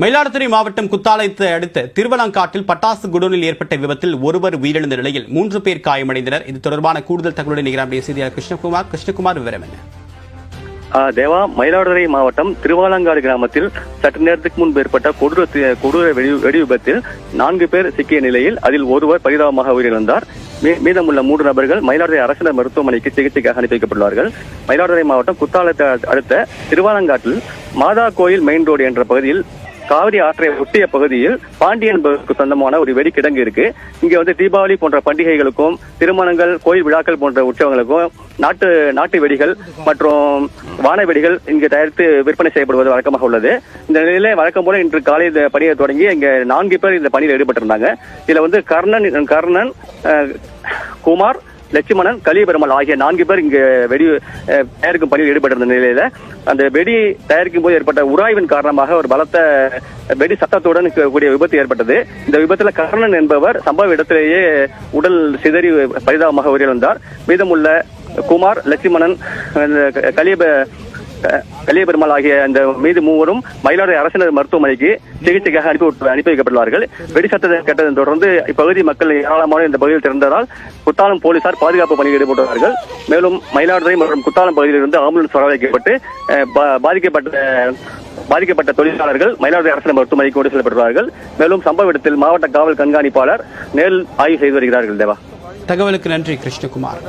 மயிலாடுதுறை மாவட்டம் குத்தாலத்தை அடுத்த திருவலங்காட்டில் பட்டாசு குடோனில் ஏற்பட்ட விபத்தில் ஒருவர் உயிரிழந்த நிலையில் 3 பேர் காயமடைந்தனர். இது தொடர்பான கூடுதல் தகவலுடன் நிகழ்ச்சிய செய்தியாளர் கிருஷ்ணகுமார் விவரம் என்ன? தேவா, மயிலாடுதுறை மாவட்டம் திருவாலங்காடு கிராமத்தில் சற்று நேரத்துக்கு முன்பு ஏற்பட்ட கொடூர வெடி விபத்தில் 4 பேர் சிக்கிய நிலையில் அதில் ஒருவர் பரிதாபமாக உயிரிழந்தார். மீதமுள்ள 3 நபர்கள் மயிலாடுதுறை அரசு மருத்துவமனைக்கு சிகிச்சைக்காக அனுப்பி வைக்கப்பட்டுள்ளார்கள். மயிலாடுதுறை மாவட்டம் குத்தாலத்தை அடுத்த திருவாலங்காட்டில் மாதா கோயில் மெயின் ரோடு என்ற பகுதியில் காவிரி ஆற்றை ஒட்டிய பகுதியில் பாண்டியன் சொந்தமான ஒரு வெடி கிடங்கு இருக்கு. இங்க தீபாவளி போன்ற பண்டிகைகளுக்கும் திருமணங்கள், கோயில் விழாக்கள் போன்ற உற்சவங்களுக்கும் நாட்டு வெடிகள் மற்றும் வான வெடிகள் இங்கு தயாரித்து விற்பனை செய்யப்படுவது வழக்கமாக உள்ளது. இந்த நிலையில வழக்கம் போல இன்று காலை இந்த பணியை தொடங்கி இங்க 4 பேர் இந்த பணியில் ஈடுபட்டிருந்தாங்க. இதுல கர்ணன், குமார், லட்சுமணன், கலிபெருமாள் ஆகிய 4 பேர் இங்கு வெடி தயாரிக்கும் பணியில் ஈடுபட்டிருந்த நிலையில அந்த வெடி தயாரிக்கும் போது ஏற்பட்ட உராய்வின் காரணமாக ஒரு பலத்த வெடி சத்தத்துடன் கூடிய விபத்து ஏற்பட்டது. இந்த விபத்துல கர்ணன் என்பவர் சம்பவ இடத்திலேயே உடல் சிதறி பரிதாபமாக உயிரிழந்தார். மீதமுள்ள குமார், லட்சுமணன், கலியபெருமாள் ஆகிய இந்த மீது 3 மயிலாடுதுறை அரசு மருத்துவமனைக்கு சிகிச்சைக்காக அனுப்பி வைக்கப்பட்டுள்ளார்கள். வெடி சத்தத்தை கேட்டதன் தொடர்ந்து இப்பகுதி மக்கள் ஏராளமான இந்த பகுதியில் திறந்ததால் குத்தாலம் போலீசார் பாதுகாப்பு பணியில் ஈடுபட்டுள்ளார்கள். மேலும் மயிலாடுதுறை மற்றும் குத்தாலம் பகுதியில் இருந்து ஆம்புலன்ஸ் வரவழைக்கப்பட்டு பாதிக்கப்பட்ட தொழிலாளர்கள் மயிலாடுதுறை அரசு மருத்துவமனைக்கு கொண்டு செல்லப்பட்டுள்ளார்கள். மேலும் சம்பவ இடத்தில் மாவட்ட காவல் கண்காணிப்பாளர் நேரில் ஆய்வு செய்து வருகிறார்கள். தேவா, தகவலுக்கு நன்றி கிருஷ்ணகுமார்.